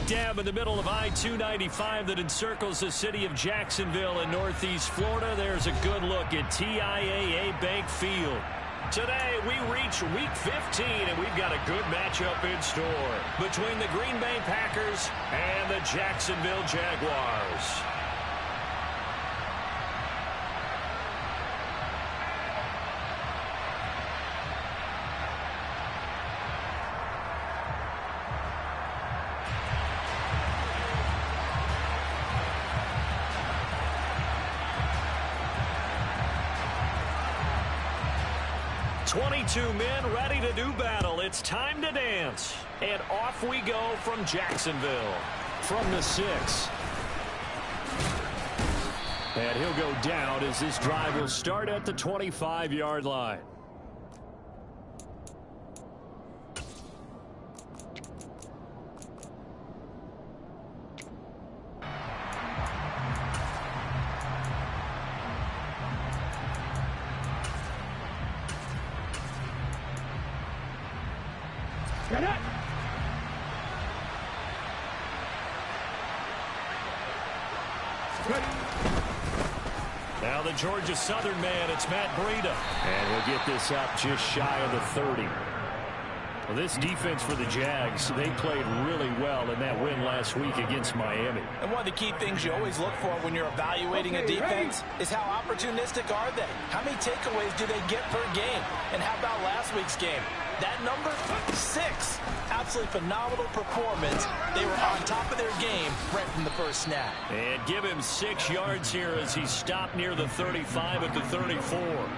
Smack dab in the middle of I-295 that encircles the city of Jacksonville in northeast Florida. There's a good look at TIAA Bank Field. Today, we reach Week 15, and we've got a good matchup in store between the Green Bay Packers and the Jacksonville Jaguars. Two men ready to do battle. It's time to dance. And off we go from Jacksonville. From the 6. And he'll go down as this drive will start at the 25-yard line. Now the Georgia Southern man, it's Matt Breida. And he'll get this up just shy of the 30. Well, this defense for the Jags, they played really well in that win last week against Miami. And one of the key things you always look for when you're evaluating a defense is how opportunistic are they? How many takeaways do they get per game? And how about last week's game? That number, 6. Absolutely phenomenal performance. They were on top of their game right from the first snap. And give him 6 yards here as he stopped near the 35 at the 34.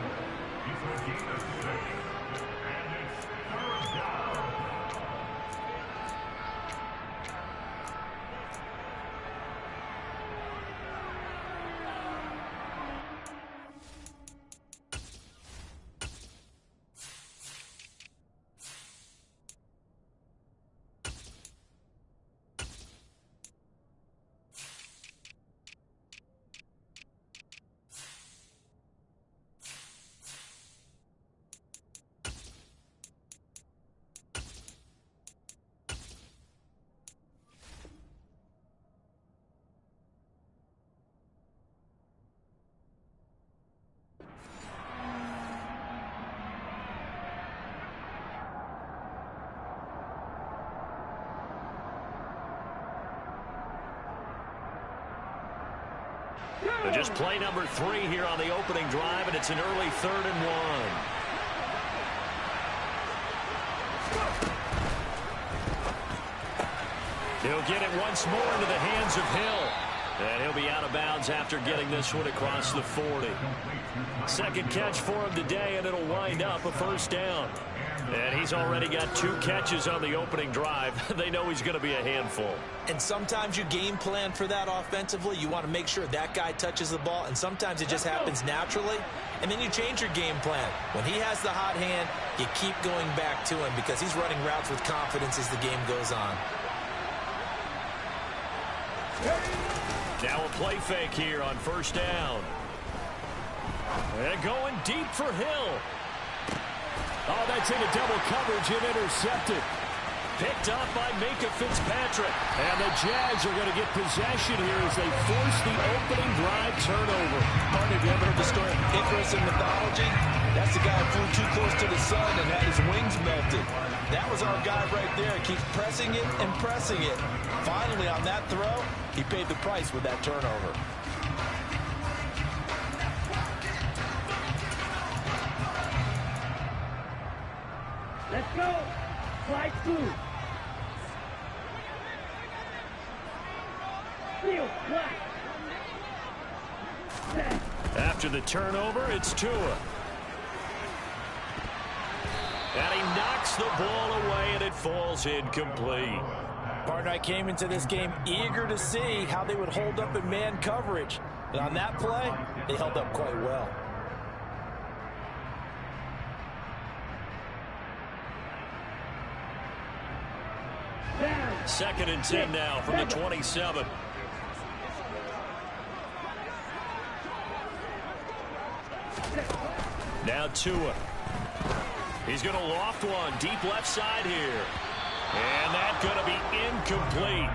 So just play number 3 here on the opening drive, and it's an early 3rd and 1. He'll get it once more into the hands of Hill. And he'll be out of bounds after getting this one across the 40. Second catch for him today, and it'll wind up a first down. And he's already got 2 catches on the opening drive. They know he's going to be a handful. And sometimes you game plan for that offensively. You want to make sure that guy touches the ball, and sometimes it just happens naturally. And then you change your game plan. When he has the hot hand, you keep going back to him because he's running routes with confidence as the game goes on. Now a play fake here on first down. And going deep for Hill. Oh, that's into double coverage and intercepted. Picked up by Minka Fitzpatrick. And the Jags are going to get possession here as they force the opening drive turnover. Partner, have you ever heard the story of Icarus in mythology? That's the guy who flew too close to the sun and had his wings melted. That was our guy right there. He keeps pressing it and pressing it. Finally, on that throw, he paid the price with that turnover. Let's go. Slide through. After the turnover, it's Tua. And he knocks the ball away, and it falls incomplete. Partner, I came into this game eager to see how they would hold up in man coverage. And on that play, they held up quite well. Second and 10 now from the 27. Now Tua. He's going to loft one deep left side here. And that's going to be incomplete.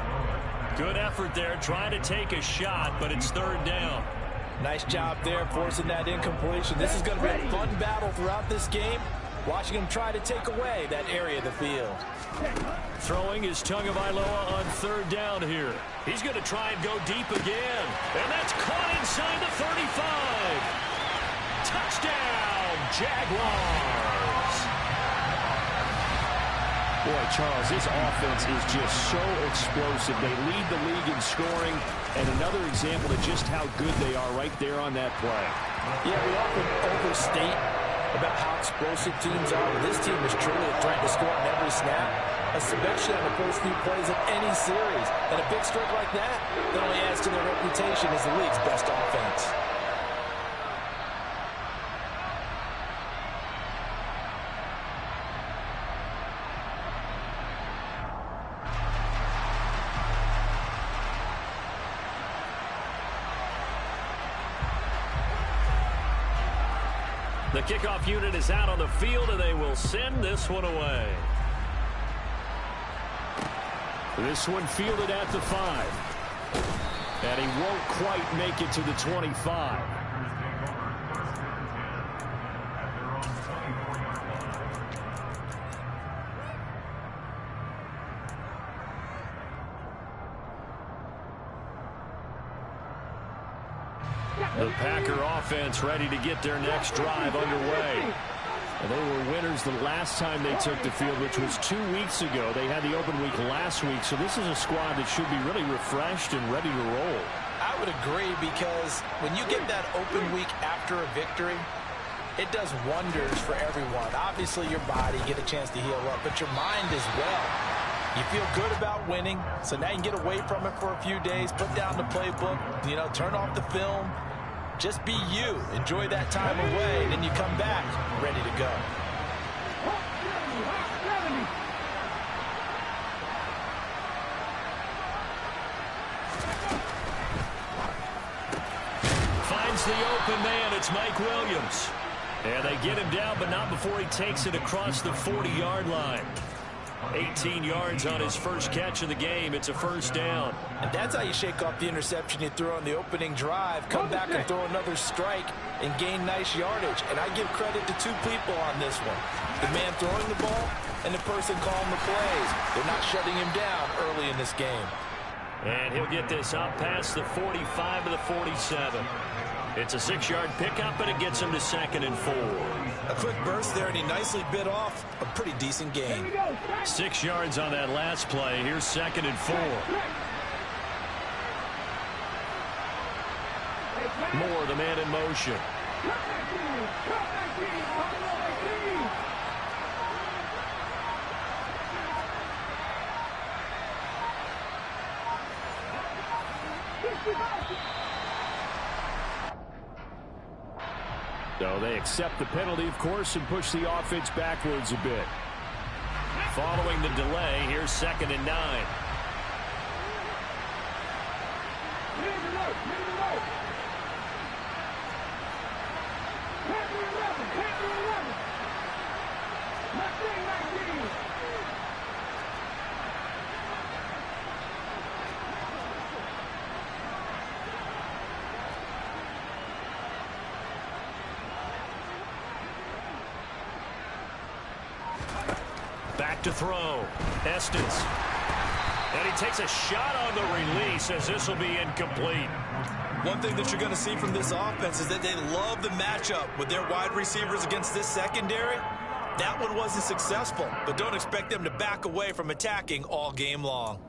Good effort there, trying to take a shot, but it's third down. Nice job there, forcing that incompletion. This is going to be a fun battle throughout this game. Watching him try to take away that area of the field. Throwing is Tagovailoa on third down here. He's going to try and go deep again. And that's caught inside the 35. Touchdown, Jaguars. Boy, Charles, this offense is just so explosive. They lead the league in scoring, and another example of just how good they are right there on that play. Yeah, we often overstate about how explosive teams are. This team is truly a threat to score on every snap, especially on the first few plays of any series. And a big stroke like that only adds to their reputation as the league's best offense. The kickoff unit is out on the field, and they will send this one away. This one fielded at the 5. And he won't quite make it to the 25. The Packer offense ready to get their next drive underway. They were winners the last time they took the field, which was 2 weeks ago. They had the open week last week, so this is a squad that should be really refreshed and ready to roll. I would agree, because when you get that open week after a victory, it does wonders for everyone. Obviously, your body, get a chance to heal up, but your mind as well. You feel good about winning, so now you can get away from it for a few days, put down the playbook, turn off the film. Just be you. Enjoy that time away, and then you come back ready to go. Finds the open man. It's Mike Williams. And they get him down, but not before he takes it across the 40-yard line. 18 yards on his first catch of the game. It's a first down. And that's how you shake off the interception you threw on the opening drive. Come back and throw another strike and gain nice yardage. And I give credit to two people on this one. The man throwing the ball and the person calling the plays. They're not shutting him down early in this game. And he'll get this up past the 45 to the 47. It's a 6-yard pickup, and it gets him to 2nd and 4. A quick burst there, and he nicely bit off a pretty decent gain. 6 yards on that last play. Here's 2nd and 4. Moore, the man in motion. So they accept the penalty, of course, and push the offense backwards a bit. Following the delay, here's 2nd and 9. Back to throw. Estes. And he takes a shot on the release, as this will be incomplete. One thing that you're going to see from this offense is that they love the matchup with their wide receivers against this secondary. That one wasn't successful, but don't expect them to back away from attacking all game long.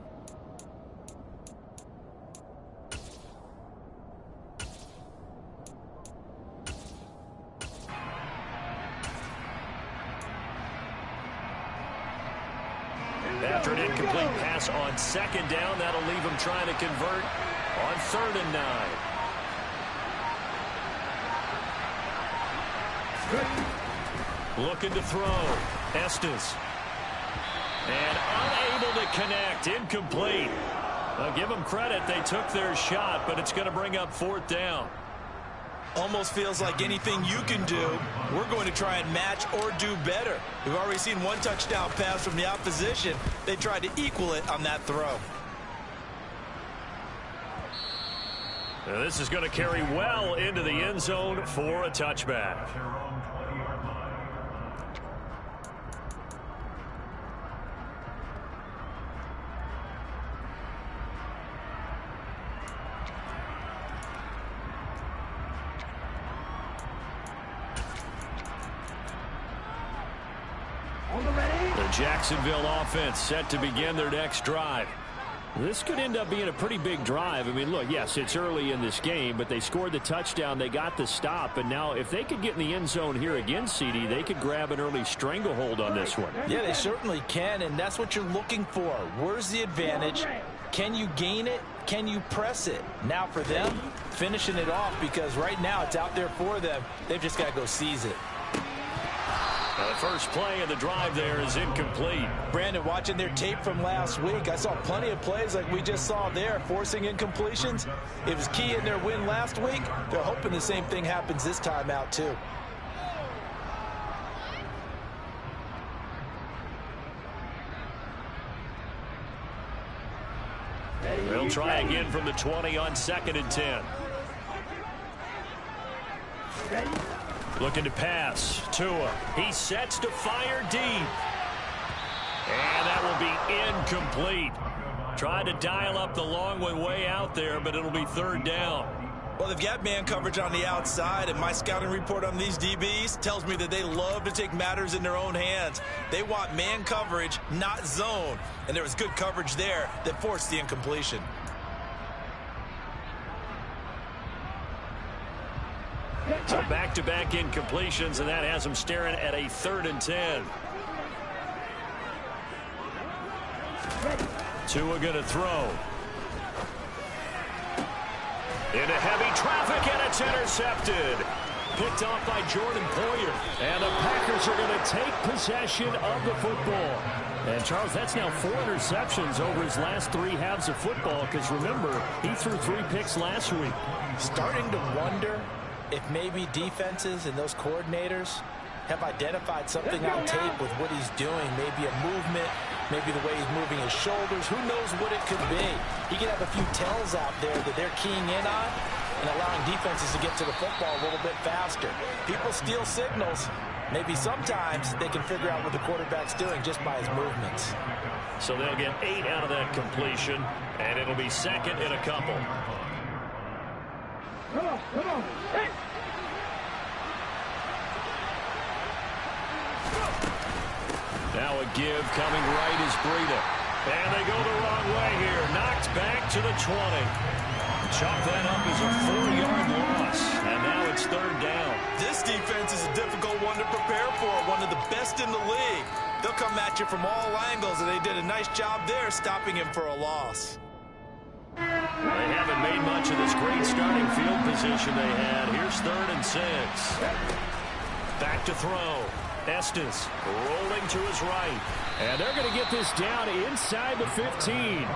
After an incomplete pass on 2nd down, that'll leave him trying to convert on 3rd and 9. Looking to throw. Estes. And unable to connect. Incomplete. I'll give them credit. They took their shot, but it's going to bring up 4th down. Almost feels like anything you can do, we're going to try and match or do better. We've already seen one touchdown pass from the opposition. They tried to equal it on that throw. This is going to carry well into the end zone for a touchback. The Jacksonville offense set to begin their next drive. This could end up being a pretty big drive. I mean, look, yes, it's early in this game, but they scored the touchdown. They got the stop. And now if they could get in the end zone here again, CD, they could grab an early stranglehold on this one. Yeah, they certainly can, and that's what you're looking for. Where's the advantage? Can you gain it? Can you press it? Now for them, finishing it off, because right now it's out there for them. They've just got to go seize it. Now the first play of the drive there is incomplete. Brandon, watching their tape from last week, I saw plenty of plays like we just saw there, forcing incompletions. It was key in their win last week. They're hoping the same thing happens this time out too. They'll try again from the 20 on 2nd and 10. Ready? Looking to pass. Tua. He sets to fire deep. And that will be incomplete. Tried to dial up the long one way out there, but it'll be 3rd down. Well, they've got man coverage on the outside, and my scouting report on these DBs tells me that they love to take matters in their own hands. They want man coverage, not zone. And there was good coverage there that forced the incompletion. So back-to-back incompletions, and that has them staring at a 3rd and 10. Tua going to throw. Into heavy traffic, and it's intercepted. Picked off by Jordan Poyer. And the Packers are going to take possession of the football. And, Charles, that's now 4 interceptions over his last 3 halves of football, because, remember, he threw 3 picks last week. Starting to wonder if maybe defenses and those coordinators have identified something on tape with what he's doing. Maybe a movement, maybe the way he's moving his shoulders. Who knows what it could be? He could have a few tells out there that they're keying in on and allowing defenses to get to the football a little bit faster. People steal signals. Maybe sometimes they can figure out what the quarterback's doing just by his movements. So they'll get 8 out of that completion, and it'll be 2nd and a couple. Come on. Hey. Now a give coming right is Breida. And they go the wrong way here. Knocked back to the 20. Chalk that up as a 4-yard loss. And now it's 3rd down. This defense is a difficult one to prepare for, one of the best in the league. They'll come at you from all angles, and they did a nice job there stopping him for a loss. They haven't made much of this great starting field position they had. Here's 3rd and 6. Back to throw. Estes rolling to his right. And they're going to get this down inside the 15.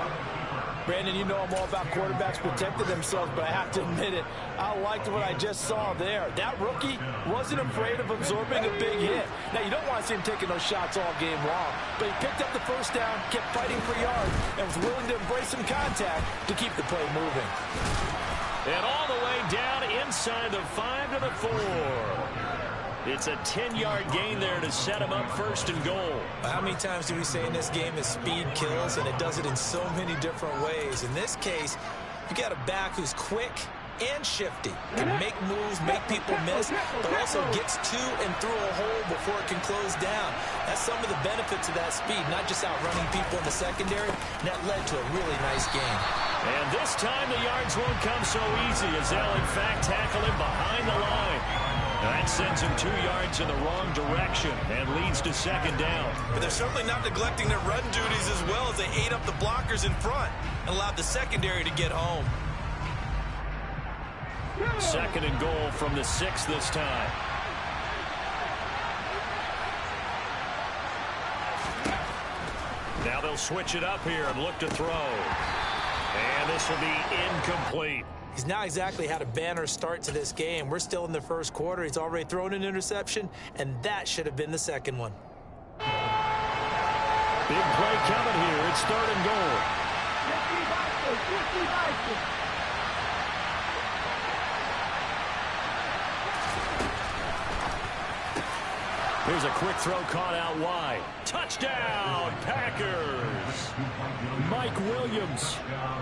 Brandon, you know I'm all about quarterbacks protecting themselves, but I have to admit it, I liked what I just saw there. That rookie wasn't afraid of absorbing a big hit. Now, you don't want to see him taking those shots all game long, but he picked up the 1st down, kept fighting for yards, and was willing to embrace some contact to keep the play moving. And all the way down inside the 5 to the 4. It's a 10-yard gain there to set him up 1st and goal. How many times do we say in this game that speed kills, and it does it in so many different ways? In this case, you got a back who's quick and shifty, can make moves, make people miss, but also gets to and through a hole before it can close down. That's some of the benefits of that speed, not just outrunning people in the secondary, and that led to a really nice game. And this time the yards won't come so easy as they'll, in fact, tackle him behind the line. That sends him 2 yards in the wrong direction and leads to 2nd down. But they're certainly not neglecting their run duties as well as they ate up the blockers in front and allowed the secondary to get home. 2nd and goal from the 6 this time. Now they'll switch it up here and look to throw. And this will be incomplete. He's not exactly had a banner start to this game. We're still in the 1st quarter. He's already thrown an interception, and that should have been the 2nd one. Big play coming here. It's 3rd and goal. Here's a quick throw caught out wide. Touchdown, Packers. Mike Williams,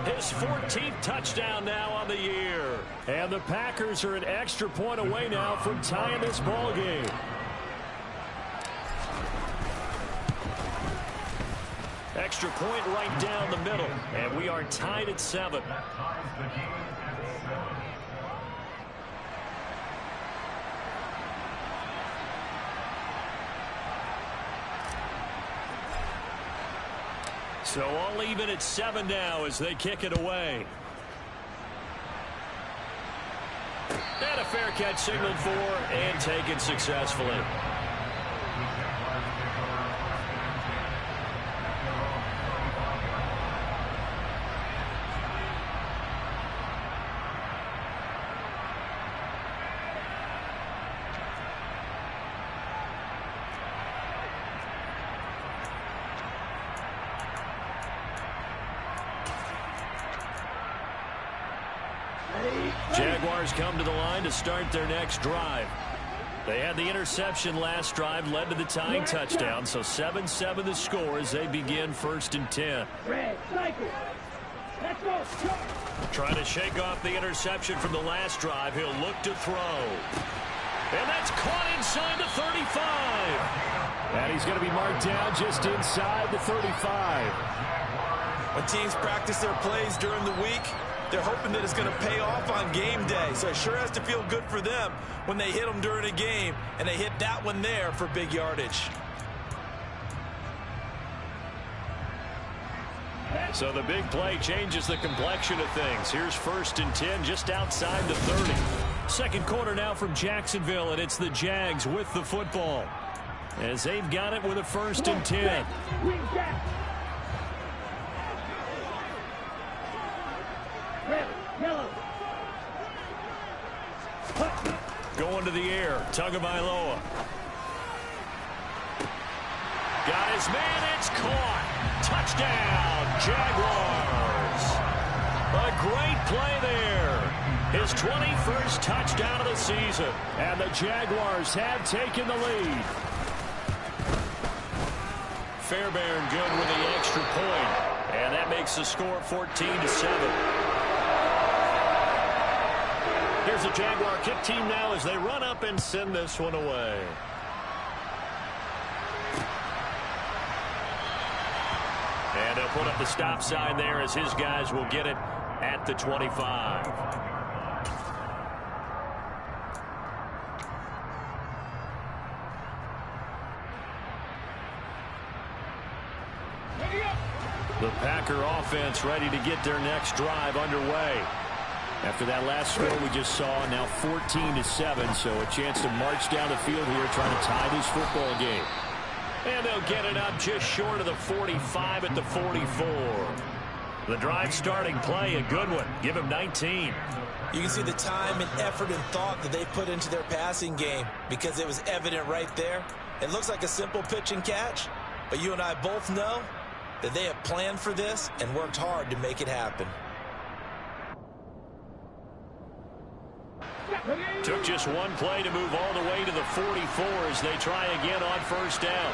his 14th touchdown now on the year. And the Packers are an extra point away now from tying this ball game. Extra point right down the middle, and we are tied at 7. So all even at 7 now as they kick it away. And a fair catch signaled for and taken successfully. Jaguars come to the line to start their next drive. They had the interception last drive, led to the tying touchdown, so 7-7 the score as they begin 1st and 10. Trying to shake off the interception from the last drive. He'll look to throw. And that's caught inside the 35. And he's going to be marked down just inside the 35. When teams practice their plays during the week, they're hoping that it's going to pay off on game day. So it sure has to feel good for them when they hit them during a game, and they hit that one there for big yardage. So the big play changes the complexion of things. Here's 1st and 10 just outside the 30. Second quarter now from Jacksonville, and it's the Jags with the football as they've got it with a 1st and 10. Going to the air, Tagovailoa. Got his man, it's caught. Touchdown, Jaguars. A great play there. His 21st touchdown of the season. And the Jaguars have taken the lead. Fairbairn good with the extra point. And that makes the score 14-7. Here's the Jaguar kick team now as they run up and send this one away. And they'll put up the stop sign there as his guys will get it at the 25. The Packer offense ready to get their next drive underway. After that last score we just saw, now 14-7, so a chance to march down the field here trying to tie this football game. And they'll get it up just short of the 45 at the 44. The drive starting play, a good one. Give him 19. You can see the time and effort and thought that they put into their passing game because it was evident right there. It looks like a simple pitch and catch, but you and I both know that they have planned for this and worked hard to make it happen. Took just one play to move all the way to the 44 as they try again on 1st down.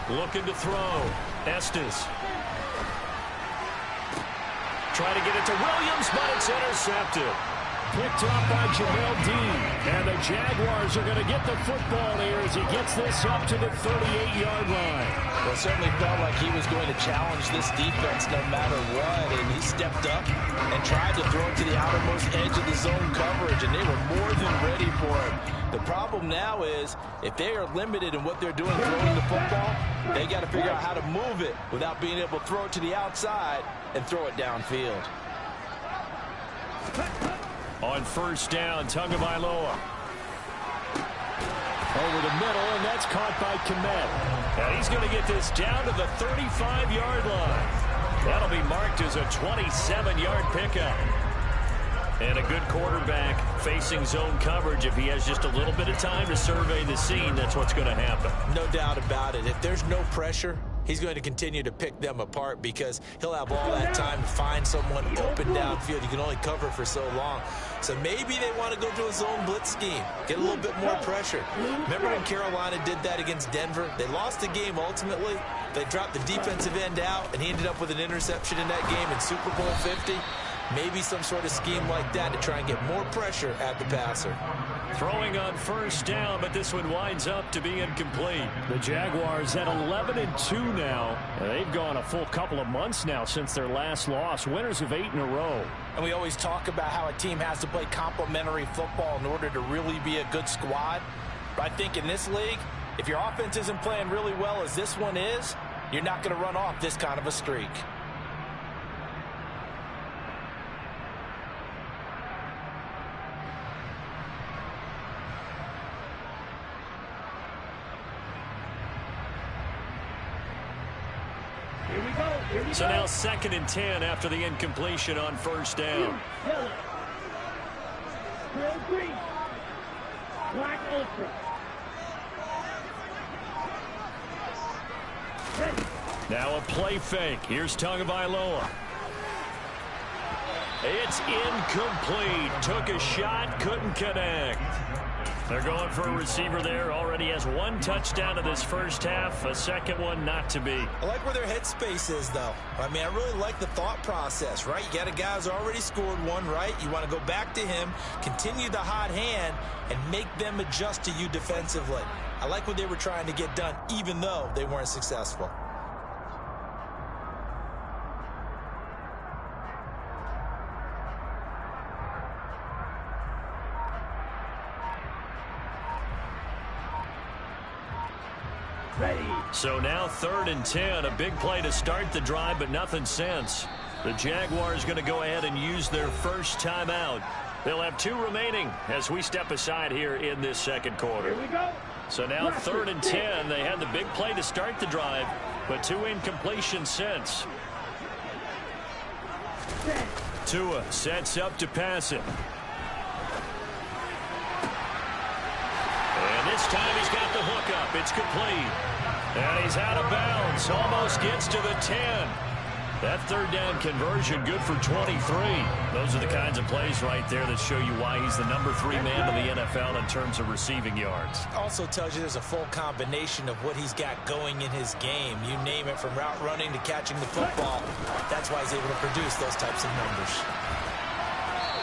Looking to throw. Estes. Try to get it to Williams, but it's intercepted. Picked up by Jamel Dean. And the Jaguars are going to get the football here as he gets this up to the 38-yard line. Well, it certainly felt like he was going to challenge this defense no matter what, and he stepped up and tried to throw it to the outermost edge of the zone coverage, and they were more than ready for it. The problem now is if they are limited in what they're doing throwing the football, they got to figure out how to move it without being able to throw it to the outside and throw it downfield. On 1st down, Tagovailoa. Over the middle, and that's caught by Kmet. And he's going to get this down to the 35-yard line. That'll be marked as a 27-yard pickup. And a good quarterback facing zone coverage. If he has just a little bit of time to survey the scene, that's what's going to happen. No doubt about it. If there's no pressure, he's going to continue to pick them apart because he'll have all that time to find someone open downfield. You can only cover for so long. So maybe they want to go to a zone blitz scheme, get a little bit more pressure. Remember when Carolina did that against Denver? They lost the game ultimately. They dropped the defensive end out, and he ended up with an interception in that game in Super Bowl 50. Maybe some sort of scheme like that to try and get more pressure at the passer. Throwing on first down, but this one winds up to be incomplete. The Jaguars at 11-2 now. And they've gone a full couple of months now since their last loss. Winners of 8 in a row. And we always talk about how a team has to play complementary football in order to really be a good squad. But I think in this league, if your offense isn't playing really well as this one is, you're not going to run off this kind of a streak. So now 2nd and 10 after the incompletion on first down. Black Ultra. Now a play fake. Here's Tagovailoa. It's incomplete. Took a shot, couldn't connect. They're going for a receiver there. Already has 1 touchdown in this first half. A second one not to be. I like where their headspace is, though. I mean, I really like the thought process, right? You got a guy who's already scored one, right? You want to go back to him, continue the hot hand, and make them adjust to you defensively. I like what they were trying to get done, even though they weren't successful. So now 3rd and 10, a big play to start the drive, but nothing since. The Jaguars going to go ahead and use their first timeout. They'll have 2 remaining as we step aside here in this second quarter. Here we go. So now 3rd and 10, they had the big play to start the drive, but 2 incompletions since. Tua sets up to pass it. And this time he's got the hook up. It's complete. And he's out of bounds. Almost gets to the 10. That 3rd down conversion good for 23. Those are the kinds of plays right there that show you why he's the number 3 man in the NFL in terms of receiving yards. Also tells you there's a full combination of what he's got going in his game. You name it, from route running to catching the football. That's why he's able to produce those types of numbers.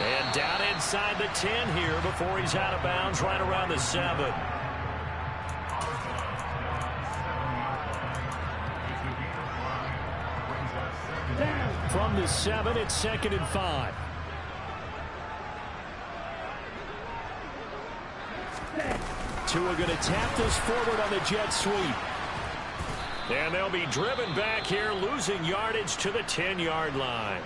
And down inside the 10 here before he's out of bounds right around the 7. From the 7, it's 2nd and 5. Tua going to tap this forward on the jet sweep. And they'll be driven back here, losing yardage to the 10-yard line.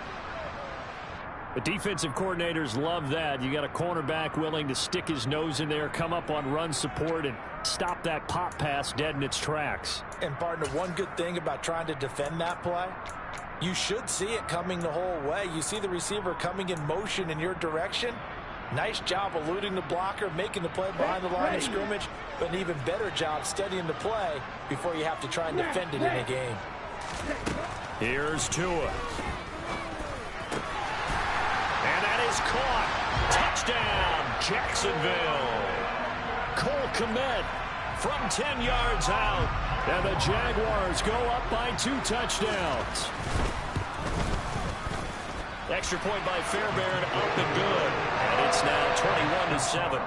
The defensive coordinators love that. You got a cornerback willing to stick his nose in there, come up on run support, and stop that pop pass dead in its tracks. And, partner, one good thing about trying to defend that play, you should see it coming the whole way. You see the receiver coming in motion in your direction. Nice job eluding the blocker, making the play behind the line of scrimmage, but an even better job studying the play before you have to try and defend it in a game. Here's Tua. And that is caught. Touchdown, Jacksonville. Cole Kmet from 10 yards out. And the Jaguars go up by 2 touchdowns. Extra point by Fairbairn, up and good. And it's now 21-7.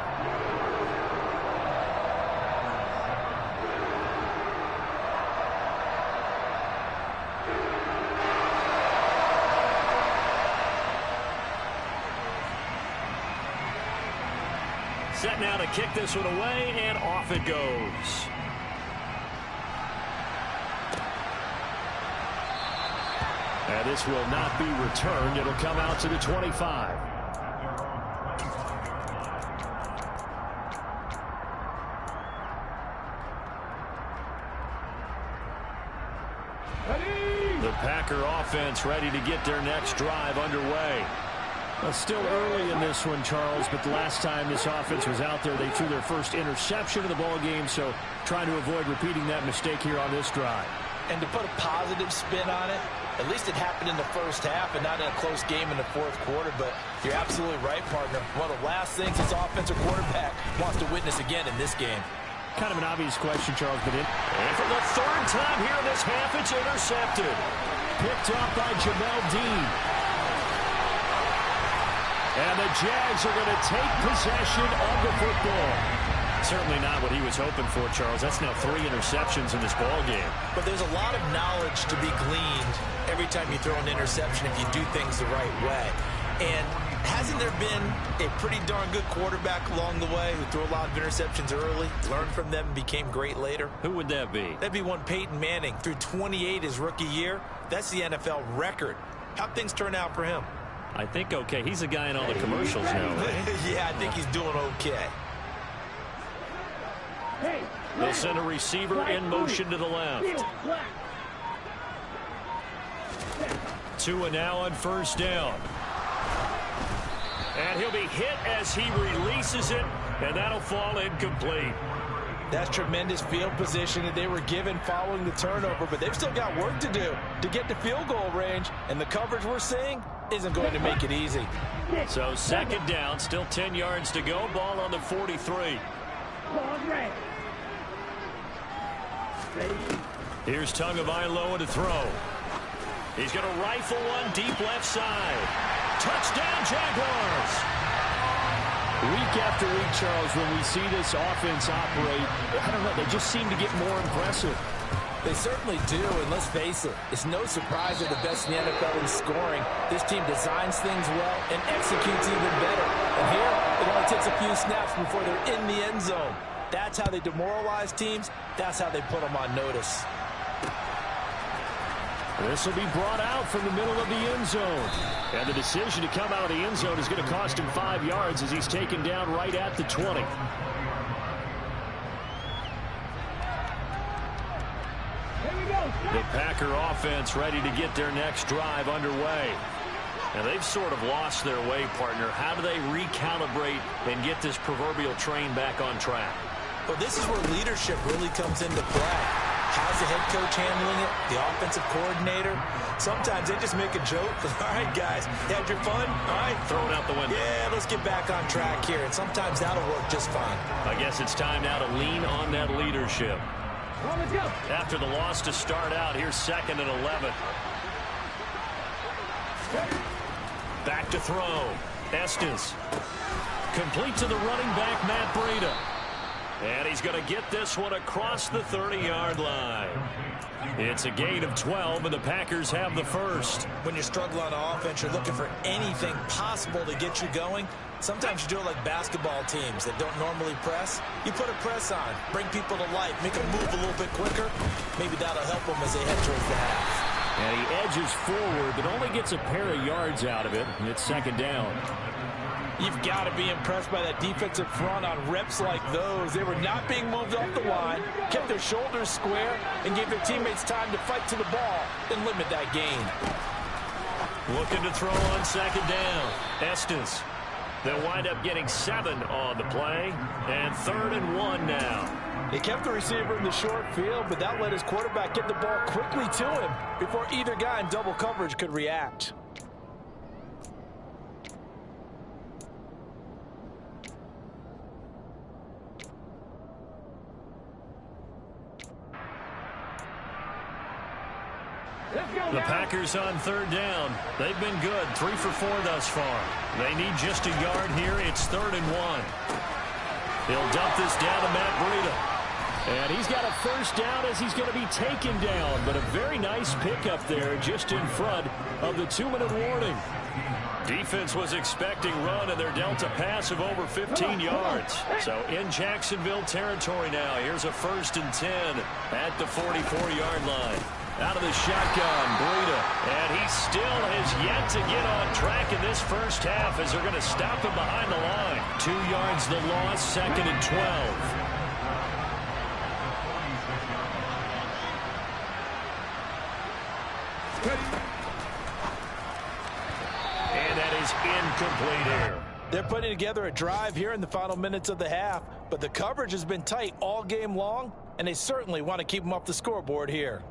Set now to kick this one away, and off it goes. And this will not be returned. It'll come out to the 25. The Packer offense ready to get their next drive underway. Well, still early in this one, Charles, but the last time this offense was out there, they threw their first interception of the ball game, so trying to avoid repeating that mistake here on this drive. And to put a positive spin on it, at least it happened in the first half and not in a close game in the fourth quarter. But you're absolutely right, partner. One of the last things this offensive quarterback wants to witness again in this game. Kind of an obvious question, Charles, but and for the third time here in this half, it's intercepted. Picked off by Jamel Dean. And the Jags are going to take possession of the football. Certainly not what he was hoping for, Charles. That's now 3 interceptions in this ball game. But there's a lot of knowledge to be gleaned every time you throw an interception if you do things the right way. And hasn't there been a pretty darn good quarterback along the way who threw a lot of interceptions early, learned from them, and became great later? Who would that be? That'd be one Peyton Manning. Threw 28 his rookie year. That's the NFL record. How'd things turn out for him? I think okay. He's the guy in all the commercials now, right? Yeah, I think he's doing okay. They'll send a receiver in motion to the left. Tua now on first down. And he'll be hit as he releases it, and that'll fall incomplete. That's tremendous field position that they were given following the turnover, but they've still got work to do to get to field goal range, and the coverage we're seeing isn't going to make it easy. So second down, still 10 yards to go, ball on the 43. Here's Tagovailoa to throw. He's going to rifle one deep left side. Touchdown, Jaguars! week after week, Charles, when we see this offense operate, I don't know, they just seem to get more impressive. They certainly do, and let's face it, it's no surprise they're the best in the NFL in scoring. This team designs things well and executes even better. And here, it only takes a few snaps before they're in the end zone. That's how they demoralize teams. That's how they put them on notice. This will be brought out from the middle of the end zone. And the decision to come out of the end zone is going to cost him 5 yards as he's taken down right at the 20. The Packer offense ready to get their next drive underway. Now they've sort of lost their way, partner. How do they recalibrate and get this proverbial train back on track? Well, this is where leadership really comes into play. How's the head coach handling it? The offensive coordinator? Sometimes they just make a joke. All right, guys, you had your fun? All right. Throw it out the window. Yeah, let's get back on track here. And sometimes that'll work just fine. I guess it's time now to lean on that leadership. Well, let's go. After the loss to start out, here's 2nd and 11. Back to throw. Estes. Complete to the running back, Matt Breida. And he's going to get this one across the 30-yard line. It's a gain of 12, and the Packers have the first. When you struggle on offense, you're looking for anything possible to get you going. Sometimes you do it like basketball teams that don't normally press. You put a press on, bring people to life, make them move a little bit quicker. Maybe that'll help them as they head towards the half. And he edges forward, but only gets a pair of yards out of it, and it's 2nd down. You've got to be impressed by that defensive front on reps like those. They were not being moved off the line, kept their shoulders square, and gave their teammates time to fight to the ball and limit that gain. Looking to throw on 2nd down. Estes. They'll wind up getting 7 on the play, and 3rd and 1 now. They kept the receiver in the short field, but that let his quarterback get the ball quickly to him before either guy in double coverage could react. The Packers on 3rd down. They've been good, 3 for 4 thus far. They need just a yard here. It's 3rd and 1. He'll dump this down to Matt Breida. And he's got a first down as he's going to be taken down. But a very nice pickup there just in front of the 2-minute warning. Defense was expecting run, and they're dealt a pass of over 15 yards. So in Jacksonville territory now. Here's a 1st and 10 at the 44-yard line. Out of the shotgun, Breida. And he still has yet to get on track in this first half as they're going to stop him behind the line. 2 yards the loss, 2nd and 12. And that is incomplete here. They're putting together a drive here in the final minutes of the half, but the coverage has been tight all game long, and they certainly want to keep them off the scoreboard here.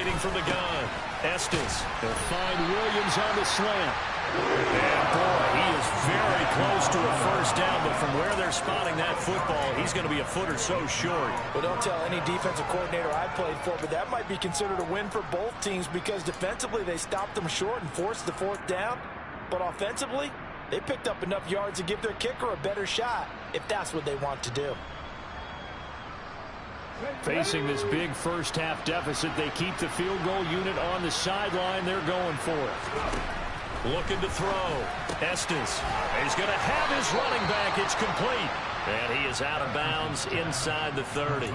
waiting from the gun. Estes. They'll find Williams on the slant. And boy, he is very close to a first down, but from where they're spotting that football, he's going to be a foot or so short. Well, don't tell any defensive coordinator I played for, but that might be considered a win for both teams because defensively they stopped them short and forced the fourth down. But offensively, they picked up enough yards to give their kicker a better shot if that's what they want to do. Facing this big first half deficit, they keep the field goal unit on the sideline. They're going for it. Looking to throw. Estes. He's going to have his running back. It's complete. And he is out of bounds inside the 30.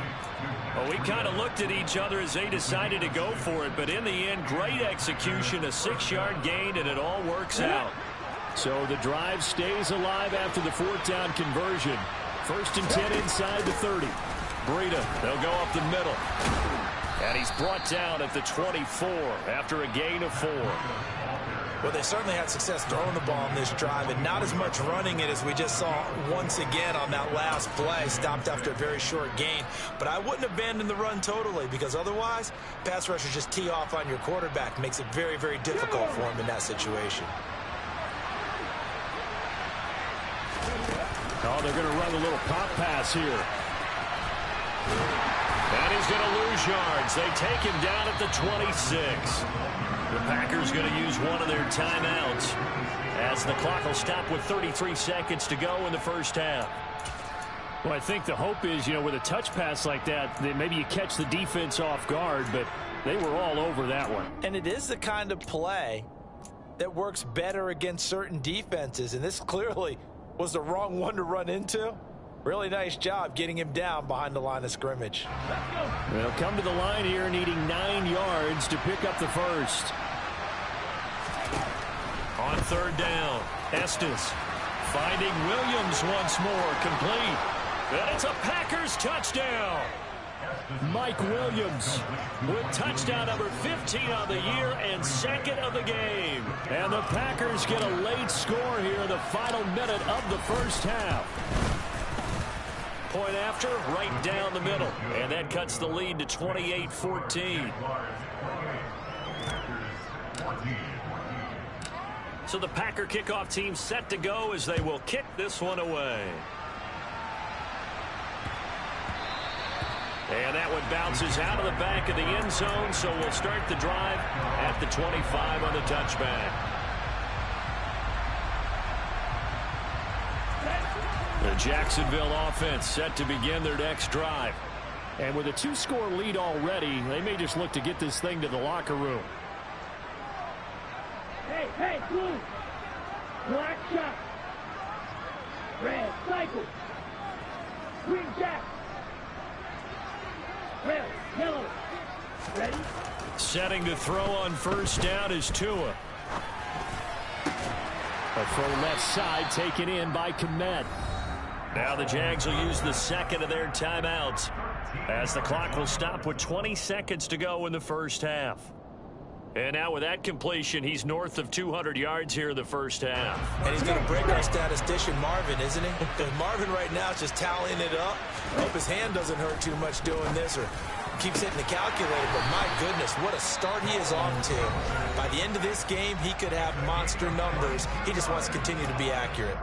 Well, we kind of looked at each other as they decided to go for it. But in the end, great execution, a 6-yard gain, and it all works out. So the drive stays alive after the fourth down conversion. 1st and 10 inside the 30. Breida, they'll go up the middle. And he's brought down at the 24 after a gain of 4. Well, they certainly had success throwing the ball in this drive and not as much running it as we just saw once again on that last play. Stopped after a very short gain. But I wouldn't abandon the run totally because otherwise, pass rushers just tee off on your quarterback. Makes it very, very difficult for him in that situation. Oh, they're going to run a little pop pass here. And he's going to lose yards. They take him down at the 26. The Packers going to use one of their timeouts as the clock will stop with 33 seconds to go in the first half. Well, I think the hope is, with a touch pass like that maybe you catch the defense off guard, but they were all over that one. And it is the kind of play that works better against certain defenses, and this clearly was the wrong one to run into. Really nice job getting him down behind the line of scrimmage. They'll come to the line here needing 9 yards to pick up the first. On 3rd down, Estes finding Williams once more, complete. And it's a Packers touchdown. Mike Williams with touchdown number 15 on the year and 2nd of the game. And the Packers get a late score here in the final minute of the first half. Point after, right down the middle. And that cuts the lead to 28-14. So the Packer kickoff team set to go as they will kick this one away. And that one bounces out of the back of the end zone, so we'll start the drive at the 25 on the touchback. The Jacksonville offense set to begin their next drive. And with a 2-score lead already, they may just look to get this thing to the locker room. Hey, blue. Black shot. Red, cycle. Green jack. Red, yellow. Ready? Setting to throw on 1st down is Tua. A throw left side taken in by Komet. Now the Jags will use the 2nd of their timeouts as the clock will stop with 20 seconds to go in the first half. And now with that completion, he's north of 200 yards here in the first half. And he's going to break our statistician Marvin, isn't he? Because Marvin right now is just tallying it up. Hope his hand doesn't hurt too much doing this or keeps hitting the calculator. But my goodness, what a start he is off to. By the end of this game, he could have monster numbers. He just wants to continue to be accurate.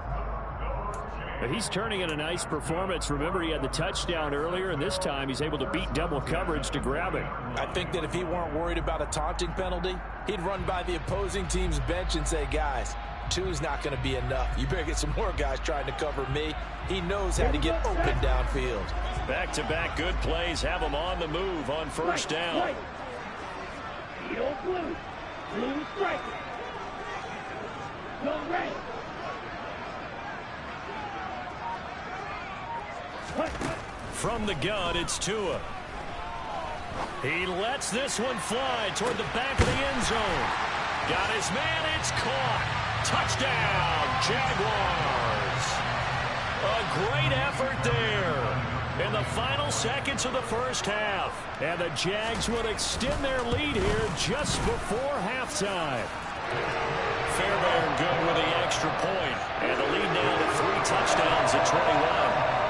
But he's turning in a nice performance. Remember, he had the touchdown earlier, and this time he's able to beat double coverage to grab it. I think that if he weren't worried about a taunting penalty, he'd run by the opposing team's bench and say, guys, 2 is not going to be enough. You better get some more guys trying to cover me. He knows how to get open downfield. Back-to-back good plays have him on the move on 1st down. Right. Yellow, blue. Blue strike. Go red. From the gun, it's Tua. He lets this one fly toward the back of the end zone. Got his man, it's caught. Touchdown, Jaguars. A great effort there in the final seconds of the first half. And the Jags will extend their lead here just before halftime. Fairbairn good with the extra point. And the lead now to 3 touchdowns at 21.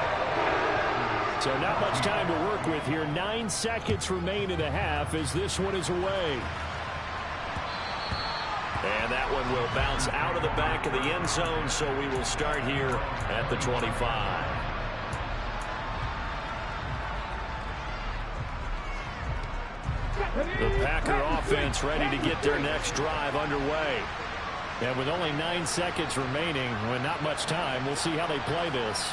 So not much time to work with here. 9 seconds remain in the half as this one is away. And that one will bounce out of the back of the end zone, so we will start here at the 25. The Packer offense ready to get their next drive underway. And with only 9 seconds remaining, with not much time, we'll see how they play this.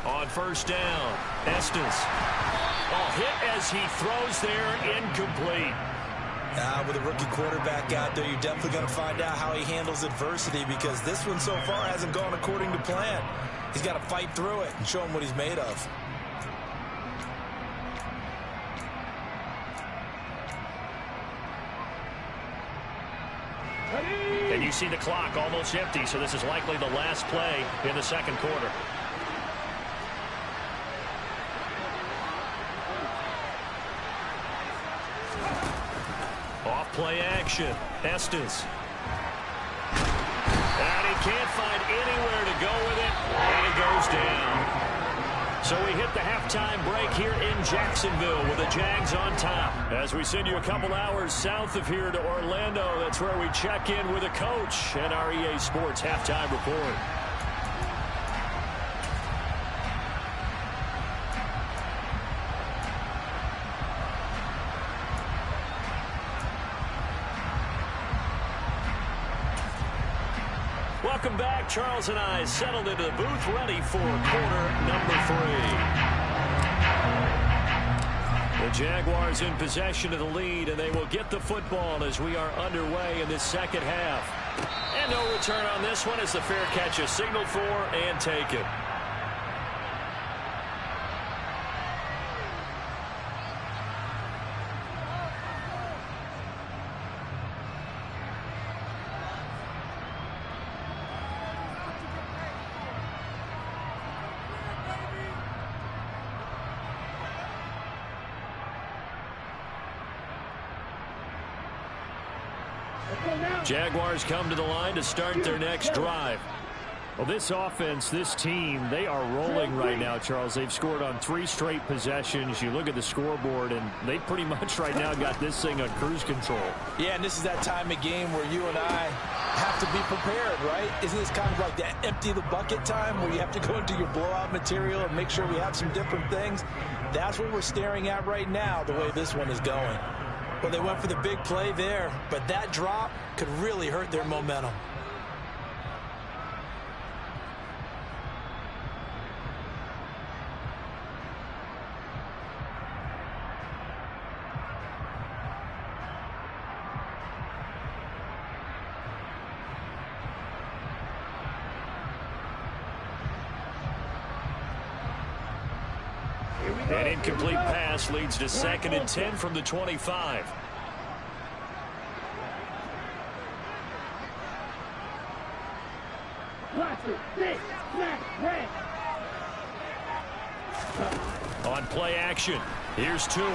On first down, Estes. Oh, hit as he throws there, incomplete. With a rookie quarterback out there, you're definitely going to find out how he handles adversity, because this one so far hasn't gone according to plan. He's got to fight through it and show him what he's made of. And you see the clock almost empty, so this is likely the last play in the second quarter. Off play action, Estes. And he can't find anywhere to go with it, and he goes down. So we hit the halftime break here in Jacksonville with the Jags on top. As we send you a couple hours south of here to Orlando, that's where we check in with a coach and our EA Sports halftime report. Welcome back. Charles and I settled into the booth, ready for quarter number 3. The Jaguars in possession of the lead, and they will get the football as we are underway in this second half. And no return on this one as the fair catch is signaled for and taken. Jaguars come to the line to start their next drive. Well, this offense, this team, they are rolling right now, Charles. They've scored on 3 straight possessions. You look at the scoreboard, and they pretty much right now got this thing on cruise control. Yeah, and this is that time of game where you and I have to be prepared, right? Isn't this kind of like that empty the bucket time where you have to go into your blowout material and make sure we have some different things? That's what we're staring at right now, the way this one is going. Well, they went for the big play there, but that drop could really hurt their momentum. An incomplete pass leads to 2nd and 10 from the 25. On play action, here's Tua.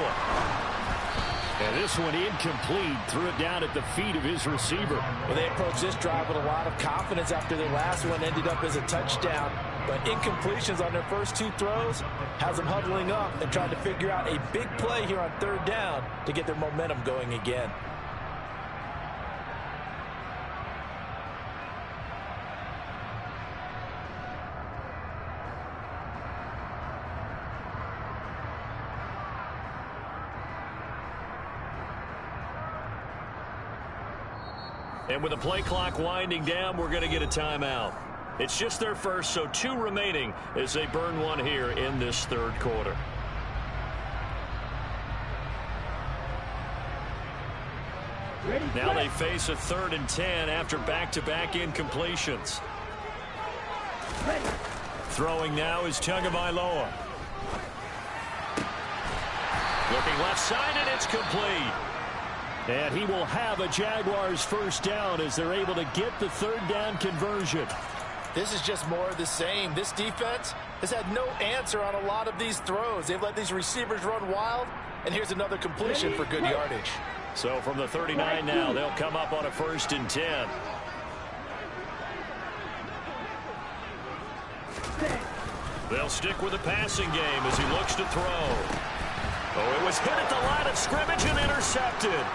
And this one incomplete. Threw it down at the feet of his receiver. Well, they approached this drive with a lot of confidence after their last one ended up as a touchdown. But incompletions on their first 2 throws has them huddling up and trying to figure out a big play here on 3rd down to get their momentum going again. And with the play clock winding down, we're going to get a timeout. It's just their first, so 2 remaining as they burn one here in this 3rd quarter. Now they face a 3rd and 10 after back-to-back incompletions. Throwing now is Tagovailoa. Looking left side, and it's complete. And he will have a Jaguars first down as they're able to get the 3rd down conversion. This is just more of the same. This defense has had no answer on a lot of these throws. They've let these receivers run wild, and here's another completion for good yardage. So from the 39 now, they'll come up on a 1st and 10. They'll stick with the passing game as he looks to throw. Oh, it was hit at the line of scrimmage and intercepted.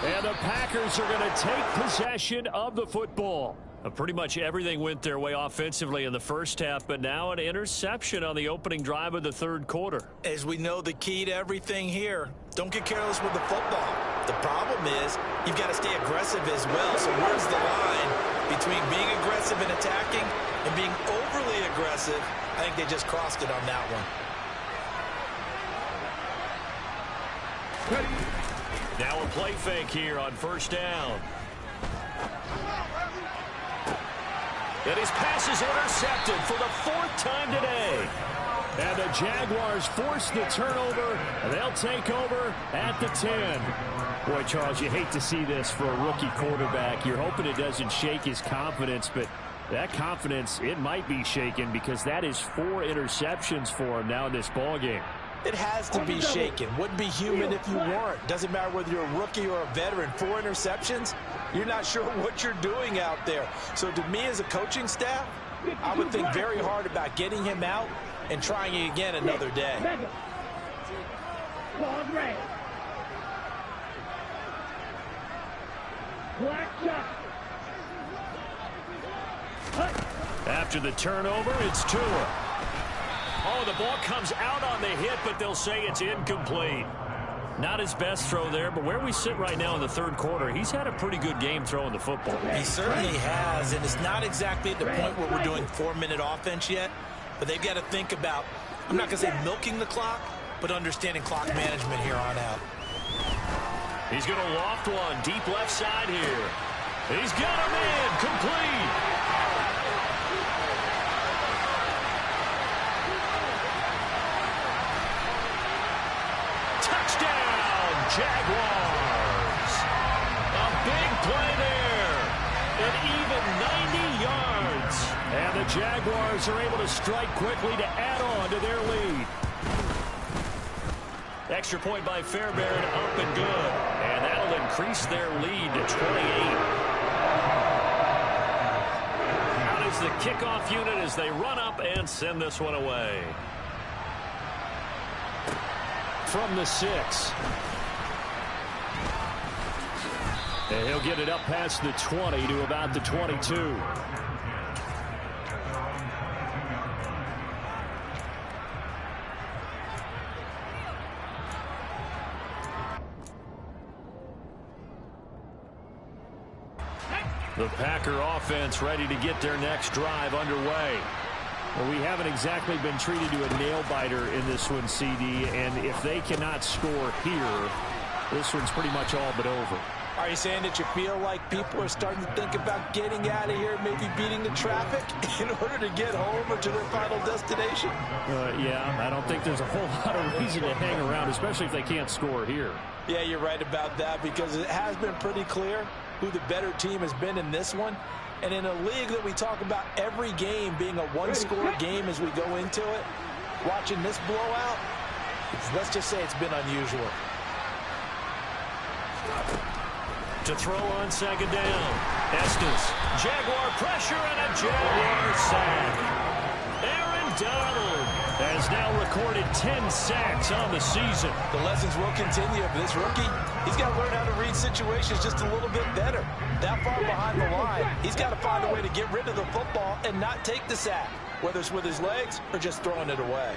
And the Packers are going to take possession of the football. Pretty much everything went their way offensively in the first half, but now an interception on the opening drive of the third quarter. As we know, the key to everything here, don't get careless with the football. The problem is you've got to stay aggressive as well. So where's the line between being aggressive and attacking and being overly aggressive? I think they just crossed it on that one. Now a play fake here on first down. And his pass is intercepted for the fourth time today. And the Jaguars force the turnover. They'll take over at the 10. Boy, Charles, you hate to see this for a rookie quarterback. You're hoping it doesn't shake his confidence, but that confidence, it might be shaken because that is 4 interceptions for him now in this ballgame. It has to be shaken. Wouldn't be human if you weren't. Doesn't matter whether you're a rookie or a veteran. 4 interceptions, you're not sure what you're doing out there. So to me as a coaching staff, I would think very hard about getting him out and trying it again another day. After the turnover, it's Tua. Oh, the ball comes out on the hit, but they'll say it's incomplete. Not his best throw there, but where we sit right now in the third quarter, he's had a pretty good game throwing the football. He certainly has, and it's not exactly at the point where we're doing 4-minute offense yet, but they've got to think about, I'm not going to say milking the clock, but understanding clock management here on out. He's going to loft one deep left side here. He's got a man complete. Jaguars. A big play there. An even 90 yards. And the Jaguars are able to strike quickly to add on to their lead. Extra point by Fairbairn, up and good. And that'll increase their lead to 28. Out is the kickoff unit as they run up and send this one away. From the 6. And he'll get it up past the 20 to about the 22. The Packer offense ready to get their next drive underway. Well, we haven't exactly been treated to a nail-biter in this one, CD, and if they cannot score here, this one's pretty much all but over. Are you saying that you feel like people are starting to think about getting out of here, maybe beating the traffic in order to get home or to their final destination? Yeah, I don't think there's a whole lot of reason to hang around, especially if they can't score here. Yeah, you're right about that because it has been pretty clear who the better team has been in this one. And in a league that we talk about every game being a one-score game as we go into it, watching this blowout, let's just say it's been unusual. To throw on second down. Estes. Jaguar pressure and a Jaguar sack. Aaron Donald has now recorded 10 sacks on the season. The lessons will continue for this rookie. He's got to learn how to read situations just a little bit better. That far behind the line, he's got to find a way to get rid of the football and not take the sack, whether it's with his legs or just throwing it away.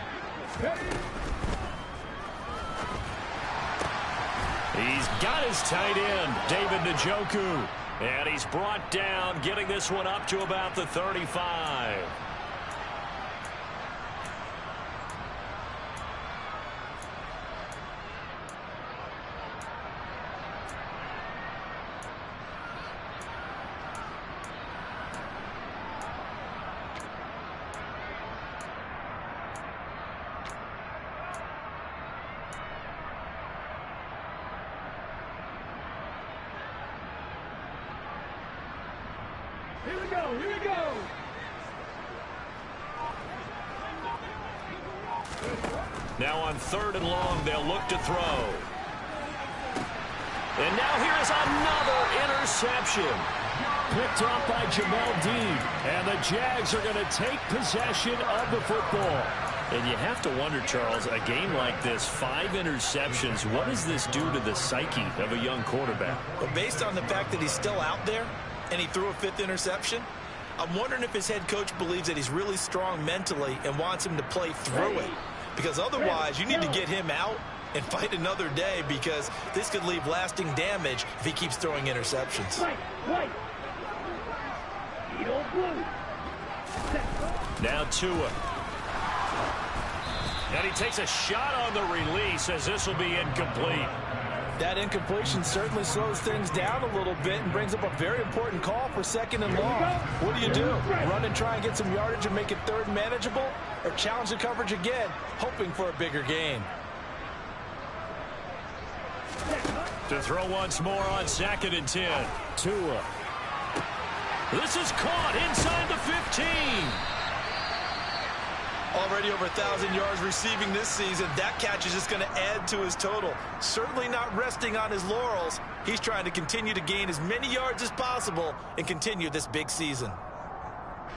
He's got his tight end, David Njoku. And he's brought down, getting this one up to about the 35. Here we go, here we go! Now on 3rd and long, they'll look to throw. And now here is another interception. picked off by Jamel Dean. And the Jags are going to take possession of the football. And you have to wonder, Charles, a game like this, 5 interceptions, what does this do to the psyche of a young quarterback? Well, based on the fact that he's still out there and he threw a 5th interception, I'm wondering if his head coach believes that he's really strong mentally and wants him to play through it. Because otherwise, you need to get him out and fight another day, because this could leave lasting damage if he keeps throwing interceptions. Now Tua. And he takes a shot on the release as this will be incomplete. That incompletion certainly slows things down a little bit and brings up a very important call for 2nd and long. What do? Run and try and get some yardage and make it 3rd and manageable? Or challenge the coverage again, hoping for a bigger gain? To throw once more on 2nd and 10. Tua. This is caught inside the 15. Already over 1,000 yards receiving this season. That catch is just going to add to his total. Certainly not resting on his laurels. He's trying to continue to gain as many yards as possible and continue this big season.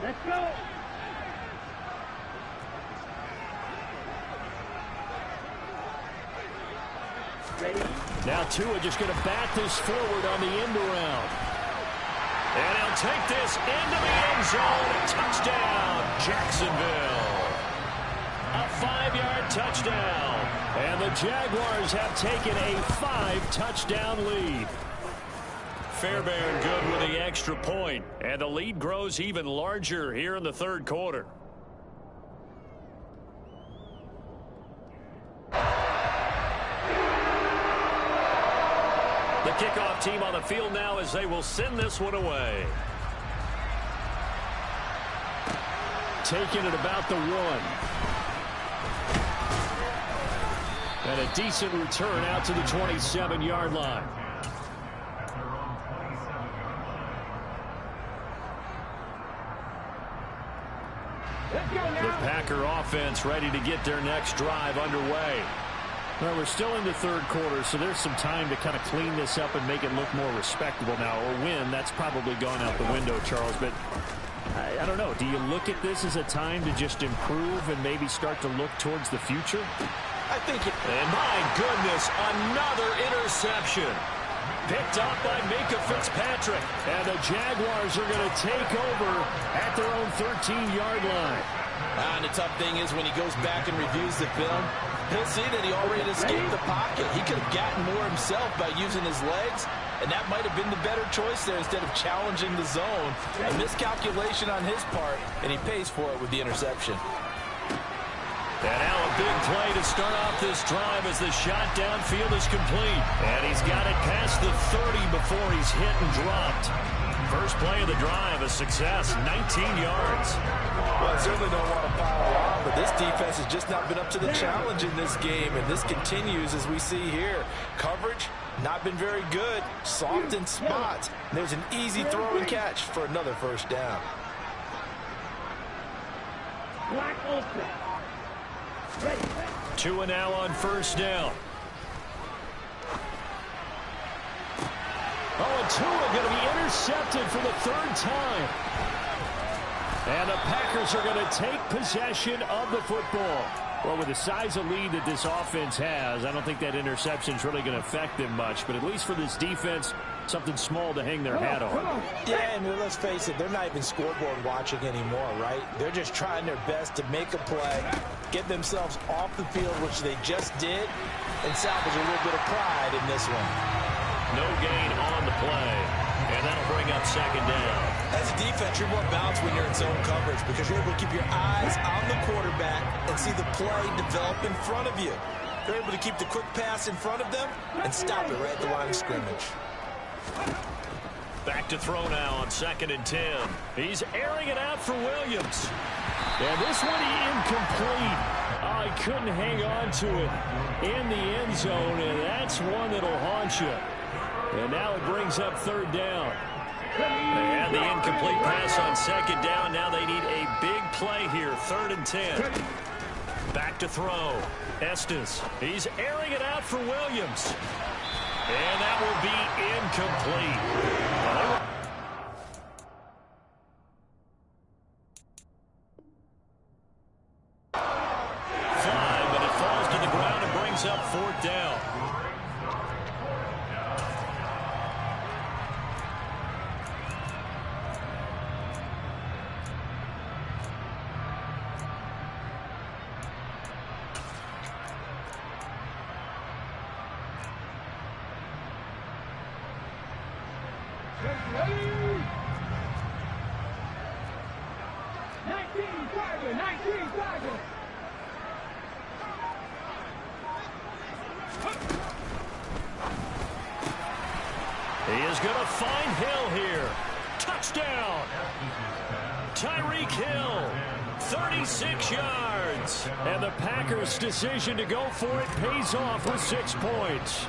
Let's go. Now Tua just going to bat this forward on the end around. And he'll take this into the end zone. Touchdown, Jacksonville. A 5-yard touchdown. And the Jaguars have taken a 5-touchdown lead. Fairbairn good with the extra point. And the lead grows even larger here in the 3rd quarter. The kickoff team on the field now as they will send this one away. Taking it about the 1. And a decent return out to the 27-yard line. The Packer offense ready to get their next drive underway. Well, we're still in the 3rd quarter, so there's some time to kind of clean this up and make it look more respectable now. Or win, that's probably gone out the window, Charles. But I don't know. Do you look at this as a time to just improve and maybe start to look towards the future? I think it... And my goodness, another interception. Picked off by Minka Fitzpatrick. And the Jaguars are going to take over at their own 13-yard line. And the tough thing is when he goes back and reviews the film, he'll see that he already escaped the pocket. He could have gotten more himself by using his legs, and that might have been the better choice there instead of challenging the zone. A miscalculation on his part, and he pays for it with the interception. And now a big play to start off this drive as the shot downfield is complete. And he's got it past the 30 before he's hit and dropped. First play of the drive, a success, 19 yards. Well, I certainly don't want to pile on, but this defense has just not been up to the challenge in this game, and this continues as we see here. Coverage, not been very good, soft in spots. And there's an easy throw and catch for another 1st down. Black open. Tua now on 1st down. Oh, and Tua going to be intercepted for the 3rd time. And the Packers are going to take possession of the football. Well, with the size of lead that this offense has, I don't think that interception is really going to affect them much. But at least for this defense, something small to hang their hat on. Yeah, and let's face it, they're not even scoreboard watching anymore, right? They're just trying their best to make a play, get themselves off the field, which they just did, and salvage a little bit of pride in this one. No gain on the play, and that'll bring up 2nd down. As a defense, you're more balanced when you're in zone coverage because you're able to keep your eyes on the quarterback and see the play develop in front of you. You're able to keep the quick pass in front of them and stop it right at the line of scrimmage. Back to throw now on 2nd and 10. He's airing it out for Williams. And this one incomplete. Oh, he couldn't hang on to it in the end zone, and that's one that'll haunt you. And now it brings up 3rd down. They had the incomplete pass on 2nd down. Now they need a big play here, 3rd and 10. Back to throw. Estes. He's airing it out for Williams. And that will be incomplete. 19 Tiger. He is going to find Hill here. Touchdown. Tyreek Hill, 36 yards. And the Packers' decision to go for it pays off with 6 points.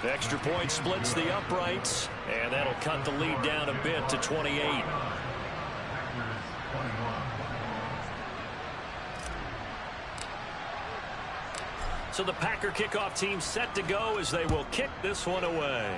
The extra point splits the uprights, and that'll cut the lead down a bit to 28. So the Packer kickoff team set to go as they will kick this one away.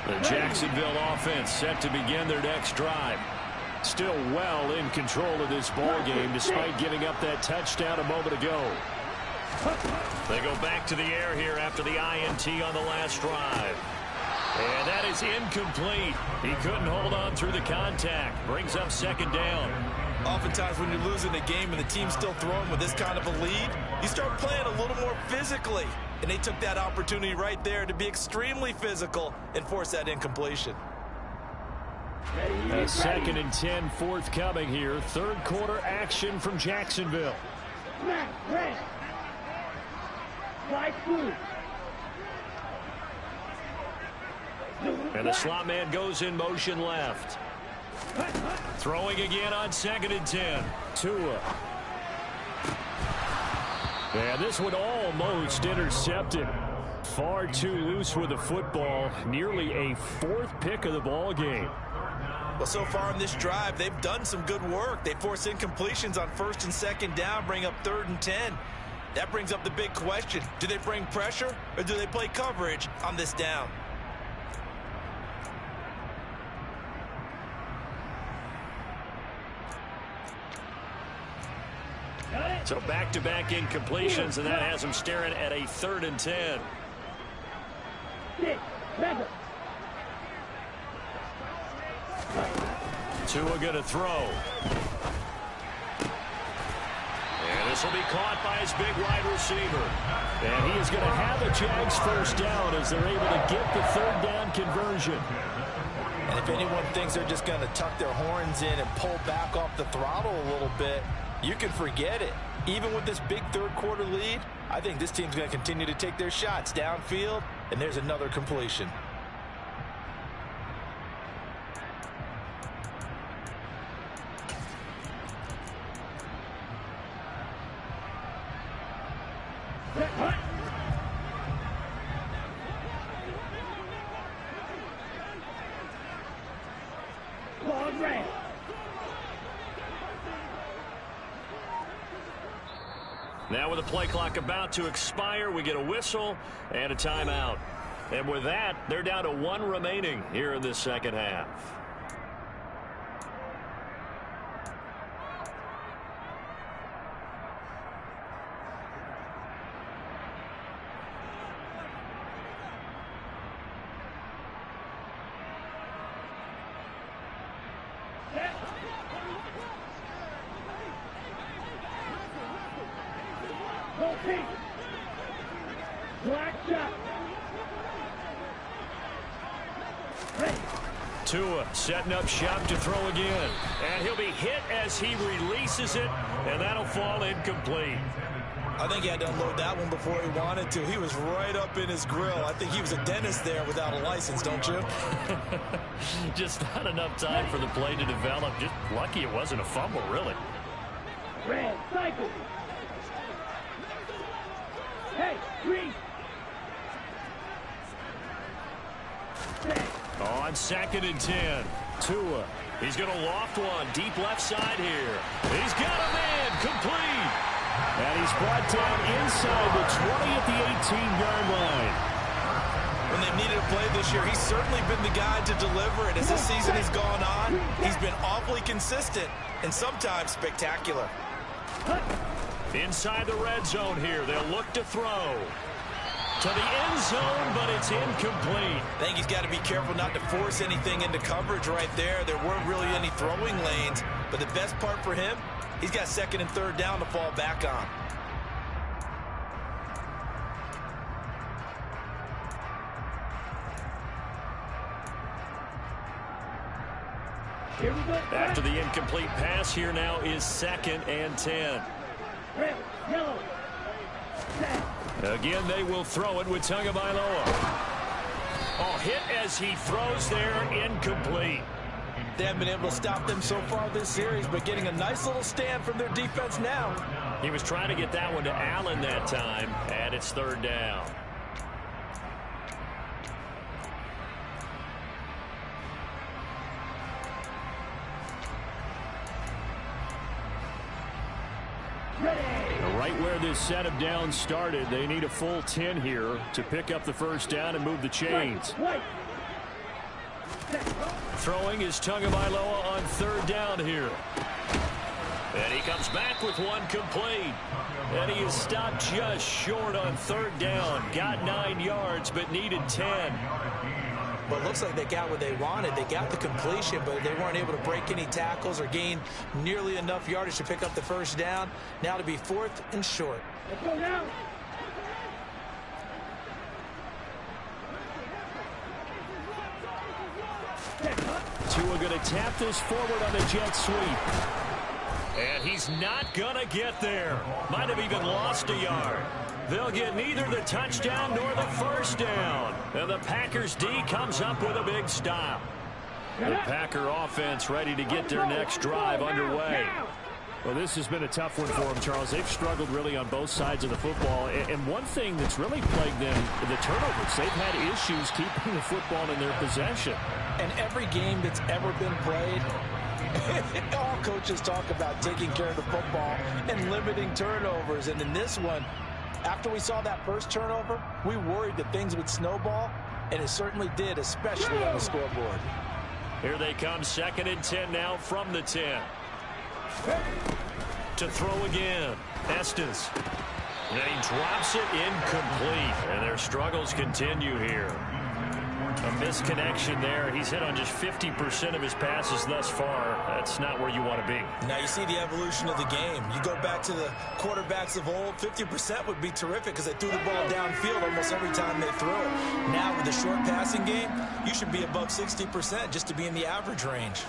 The Jacksonville offense set to begin their next drive. Still well in control of this ball game despite giving up that touchdown a moment ago. They go back to the air here after the INT on the last drive. And that is incomplete. He couldn't hold on through the contact. Brings up second down. Oftentimes when you're losing a game and the team's still throwing with this kind of a lead, you start playing a little more physically. And they took that opportunity right there to be extremely physical and force that incompletion. A 2nd and 10 forthcoming here. Third quarter action from Jacksonville. Red. Light blue. And the slot man goes in motion left. Throwing again on 2nd and 10. Tua. And this one almost intercepted. Far too loose with the football. Nearly a 4th pick of the ball game. Well, so far in this drive, they've done some good work. They force incompletions on 1st and 2nd down, bring up 3rd and 10. That brings up the big question. Do they bring pressure or do they play coverage on this down? So back-to-back incompletions, and that has them staring at a 3rd and 10. Tua going to throw. And this will be caught by his big wide receiver. And he is going to have the Jags first down as they're able to get the 3rd down conversion. And if anyone thinks they're just going to tuck their horns in and pull back off the throttle a little bit, you can forget it. Even with this big third quarter lead, I think this team's going to continue to take their shots downfield, and there's another completion. Now with the play clock about to expire, we get a whistle and a timeout. And with that, they're down to 1 remaining here in this second half. Tua setting up shop to throw again. And he'll be hit as he releases it, and that'll fall incomplete. I think he had to unload that one before he wanted to. He was right up in his grill. I think he was a dentist there without a license, don't you? Just not enough time for the play to develop. Just lucky it wasn't a fumble, really. Red, cycle. Hey, green. On 2nd and 10, Tua. He's going to loft one deep left side here. He's got a man complete. And he's brought down inside the 20 at the 18-yard line. when they've needed a play this year, he's certainly been the guy to deliver. And as this season has gone on, he's been awfully consistent and sometimes spectacular. Inside the red zone here, they'll look to throw. To the end zone, but it's incomplete. I think he's got to be careful not to force anything into coverage right there. There weren't really any throwing lanes, but the best part for him, he's got second and third down to fall back on. After the incomplete pass, here now is 2nd and 10. Again, they will throw it with Tagovailoa. Oh, hit as he throws there, incomplete. They haven't been able to stop them so far this series, but getting a nice little stand from their defense now. He was trying to get that one to Allen that time, and it's 3rd down. Right where this set of downs started, they need a full 10 here to pick up the first down and move the chains. Throwing is Tagovailoa on 3rd down here. And he comes back with one complete. And he is stopped just short on 3rd down. Got 9 yards, but needed 10. Well, it looks like they got what they wanted. They got the completion, but they weren't able to break any tackles or gain nearly enough yardage to pick up the first down. Now to be 4th and short. Let's go now. Tua going to tap this forward on the jet sweep. And he's not going to get there. Might have even lost a yard. They'll get neither the touchdown nor the first down. And the Packers D comes up with a big stop. The Packer offense ready to get their next drive underway. Well, this has been a tough one for them, Charles. They've struggled really on both sides of the football. And one thing that's really plagued them, the turnovers. They've had issues keeping the football in their possession. And every game that's ever been played, all coaches talk about taking care of the football and limiting turnovers. And in this one, after we saw that first turnover, we worried that things would snowball, and it certainly did, especially on the scoreboard. Here they come, 2nd and 10 now from the 10. To throw again, Estes. And he drops it incomplete, and their struggles continue here. A misconnection there. He's hit on just 50% of his passes thus far. That's not where you want to be. Now you see the evolution of the game. You go back to the quarterbacks of old, 50% would be terrific because they threw the ball downfield almost every time they threw it. Now with the short passing game, you should be above 60% just to be in the average range.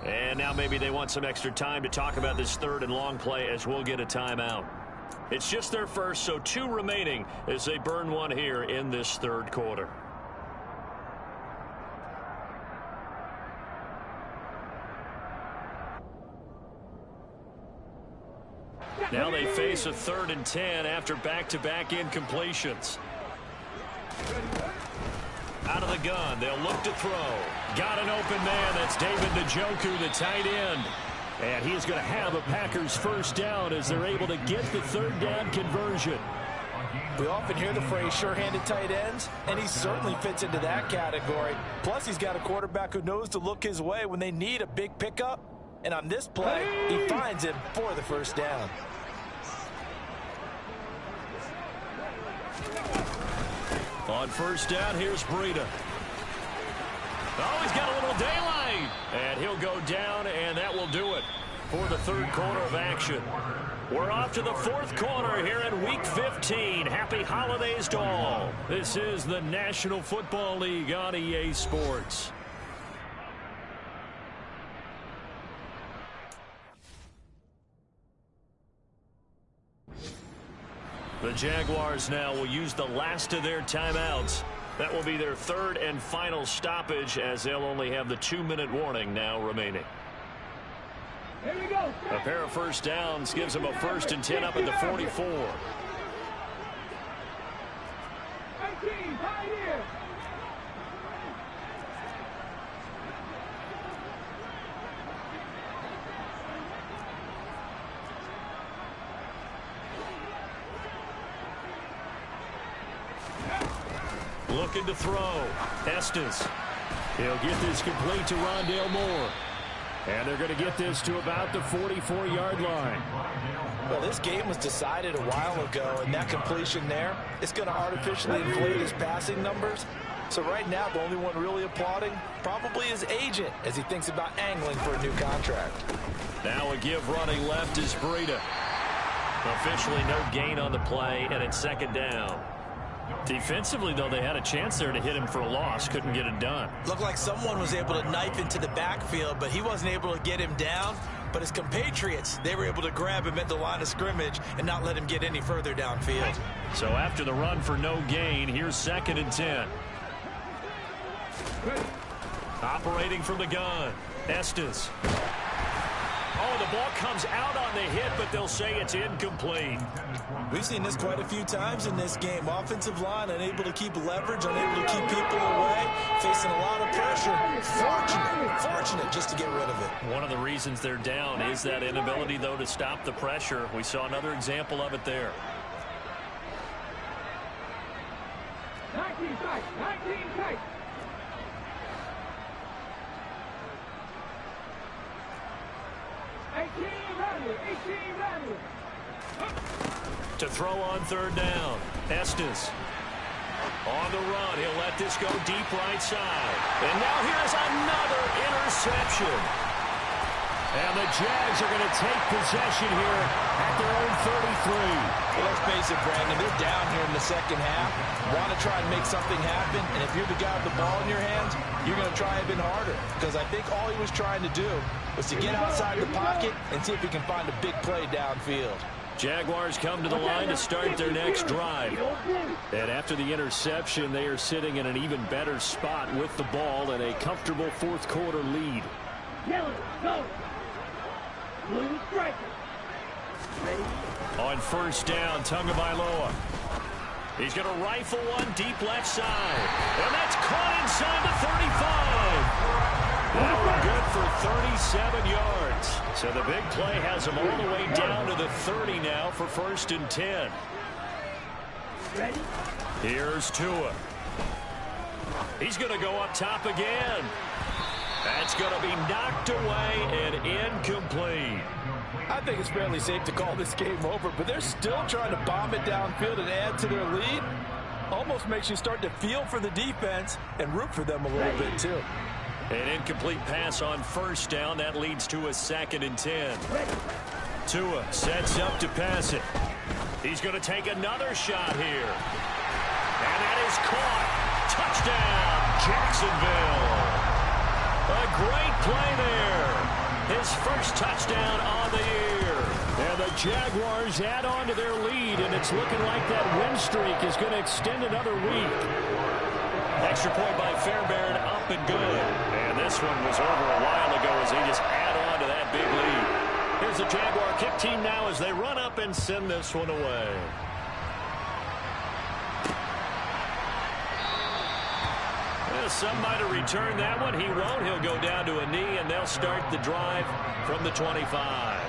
And now maybe they want some extra time to talk about this 3rd and long play as we'll get a timeout. It's just their first, so 2 remaining as they burn one here in this 3rd quarter. Now they face a 3rd and 10 after back-to-back incompletions. Out of the gun, they'll look to throw. Got an open man. That's David Njoku, the tight end. And he's going to have a Packers first down as they're able to get the 3rd down conversion. We often hear the phrase sure-handed tight ends, and he certainly fits into that category. Plus, he's got a quarterback who knows to look his way when they need a big pickup. And on this play, he finds him for the first down. On first down, here's Breida. Oh, he's got a little daylight. And he'll go down, and that will do it for the 3rd quarter of action. We're off to the 4th quarter here in Week 15. Happy holidays to all. This is the National Football League on EA Sports. The Jaguars now will use the last of their timeouts. That will be their 3rd and final stoppage as they'll only have the 2-minute warning now remaining. Here we go. A pair of first downs gives them a 1st and 10 up at the 44. 18, Pioneer. Looking to throw. Estes. He'll get this complete to Rondale Moore. And they're going to get this to about the 44-yard line. Well, this game was decided a while ago, and that completion there is going to artificially inflate his passing numbers. So right now, the only one really applauding probably his agent as he thinks about angling for a new contract. Now a give running left is Breida. Officially no gain on the play, and it's second down. Defensively, though, they had a chance there to hit him for a loss. Couldn't get it done. Looked like someone was able to knife into the backfield, but he wasn't able to get him down. But his compatriots, they were able to grab him at the line of scrimmage and not let him get any further downfield. So after the run for no gain, here's 2nd and 10. Operating from the gun. Estes. Oh, the ball comes out on the hit, but they'll say it's incomplete. We've seen this quite a few times in this game. Offensive line unable to keep leverage, unable to keep people away, facing a lot of pressure. Fortunate just to get rid of it. One of the reasons they're down is that inability, though, to stop the pressure. We saw another example of it there. 19 tight, 19 tight. To throw on 3rd down. Estes. On the run. He'll let this go deep right side. And now here's another interception. And the Jags are going to take possession here at their own 33. Well, let's face it, Brandon. They're down here in the second half. Want to try and make something happen. And if you're the guy with the ball in your hands, you're going to try even harder. Because I think all he was trying to do was to get outside the pocket and see if he can find a big play downfield. Jaguars come to the line to start their next drive. And after the interception, they are sitting in an even better spot with the ball and a comfortable 4th quarter lead. On 1st down, Tagovailoa. He's going to rifle one deep left side. And that's caught inside the 35. That one good for 37 yards. So the big play has him all the way down to the 30 now for 1st and 10. Here's Tua. He's going to go up top again. That's going to be knocked away and incomplete. I think it's fairly safe to call this game over, but they're still trying to bomb it downfield and add to their lead. Almost makes you start to feel for the defense and root for them a little bit, too. An incomplete pass on 1st down. That leads to a 2nd and 10. Tua sets up to pass it. He's going to take another shot here. And that is caught. Touchdown, Jacksonville. A great play there. His first touchdown on the year. And the Jaguars add on to their lead, and it's looking like that win streak is going to extend another week. Extra point by Fairbairn, up and good. And this one was over a while ago as they just add on to that big lead. Here's the Jaguar kick team now as they run up and send this one away. Well, some might have returned that one. He won't. He'll go down to a knee, and they'll start the drive from the 25.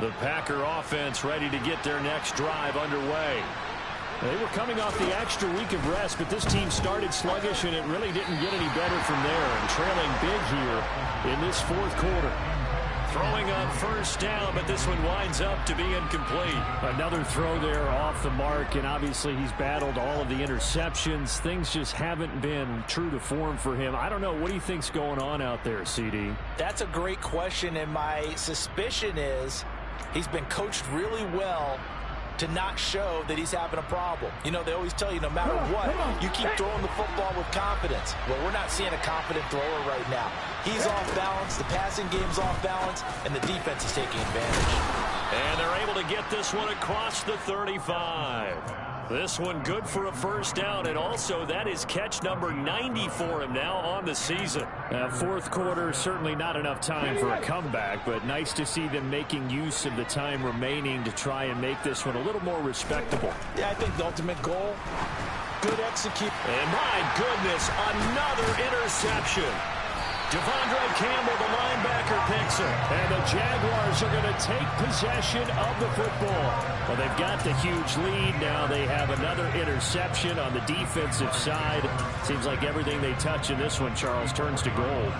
The Packer offense ready to get their next drive underway. They were coming off the extra week of rest, but this team started sluggish, and it really didn't get any better from there. And trailing big here in this 4th quarter. Throwing on 1st down, but this one winds up to be incomplete. Another throw there off the mark, and obviously he's battled all of the interceptions. Things just haven't been true to form for him. I don't know. What do you think's going on out there, CD? That's a great question, and my suspicion is he's been coached really well to not show that he's having a problem. You know, they always tell you no matter what, you keep throwing the football with confidence. Well, we're not seeing a confident thrower right now. He's off balance, the passing game's off balance, and the defense is taking advantage. And they're able to get this one across the 35. This one good for a 1st down, and also that is catch number 90 for him now on the season. 4th quarter, certainly not enough time for a comeback, but nice to see them making use of the time remaining to try and make this one a little more respectable. Yeah, I think the ultimate goal, good execute. And my goodness, another interception. Devondre Campbell, the linebacker, picks him. And the Jaguars are going to take possession of the football. Well, they've got the huge lead. Now they have another interception on the defensive side. Seems like everything they touch in this one, Charles, turns to gold.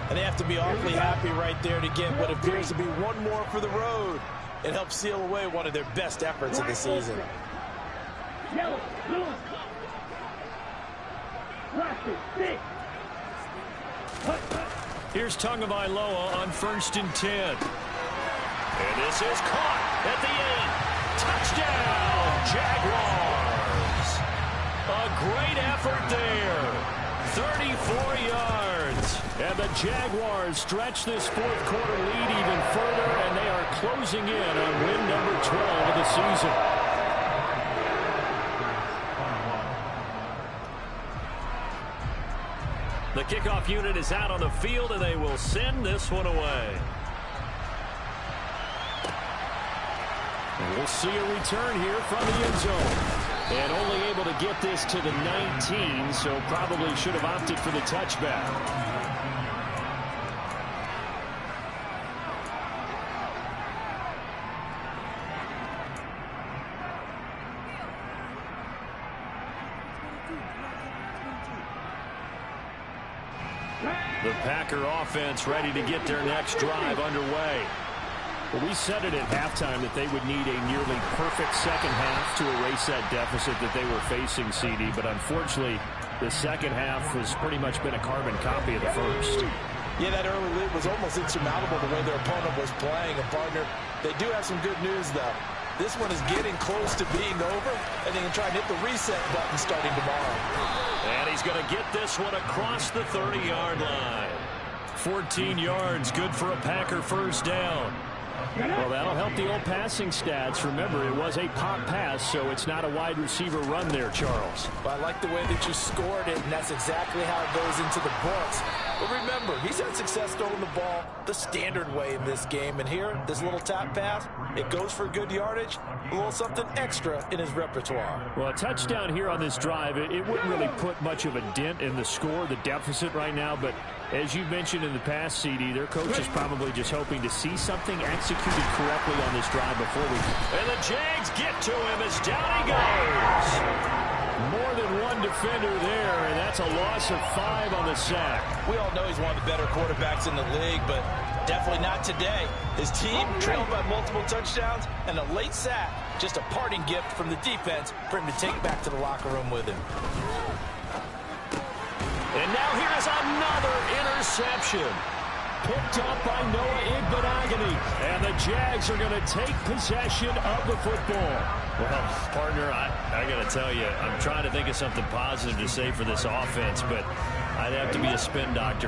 And they have to be awfully happy right there to get what appears to be one more for the road. It helps seal away one of their best efforts of the season. Yellow, blue. Plastic, stick. Here's Tagovailoa on 1st and 10. And this is caught at the 8. Touchdown, Jaguars. A great effort there. 34 yards. And the Jaguars stretch this fourth quarter lead even further, and they are closing in on win number 12 of the season. The kickoff unit is out on the field, and they will send this one away. And we'll see a return here from the end zone. And only able to get this to the 19, so probably should have opted for the touchback. The Packer offense ready to get their next drive underway. Well, we said it at halftime that they would need a nearly perfect second half to erase that deficit that they were facing, CD. But unfortunately, the second half has pretty much been a carbon copy of the first. Yeah, that early lead was almost insurmountable the way their opponent was playing. And, partner, they do have some good news, though. This one is getting close to being over, and they can try and hit the reset button starting tomorrow. And he's going to get this one across the 30-yard line. 14 yards, good for a Packer first down. Well, that'll help the old passing stats. Remember, it was a pop pass, so it's not a wide receiver run there, Charles. But I like the way that you scored it, and that's exactly how it goes into the books. But remember, he's had success throwing the ball the standard way in this game. And here, this little tap pass, it goes for good yardage, a little something extra in his repertoire. Well, a touchdown here on this drive, it wouldn't really put much of a dent in the score, the deficit right now. But as you mentioned in the past, CD, their coach is probably just hoping to see something executed correctly on this drive before we... And the Jags get to him as down he goes. More than one defender there, and that's a loss of 5 on the sack. We all know he's one of the better quarterbacks in the league, but definitely not today. His team trailed by multiple touchdowns, and a late sack, just a parting gift from the defense for him to take back to the locker room with him. And now here's another interception. Picked up by Noah Igbenogany. And the Jags are going to take possession of the football. Well, partner, I got to tell you, I'm trying to think of something positive to say for this offense, but I'd have to be a spin doctor.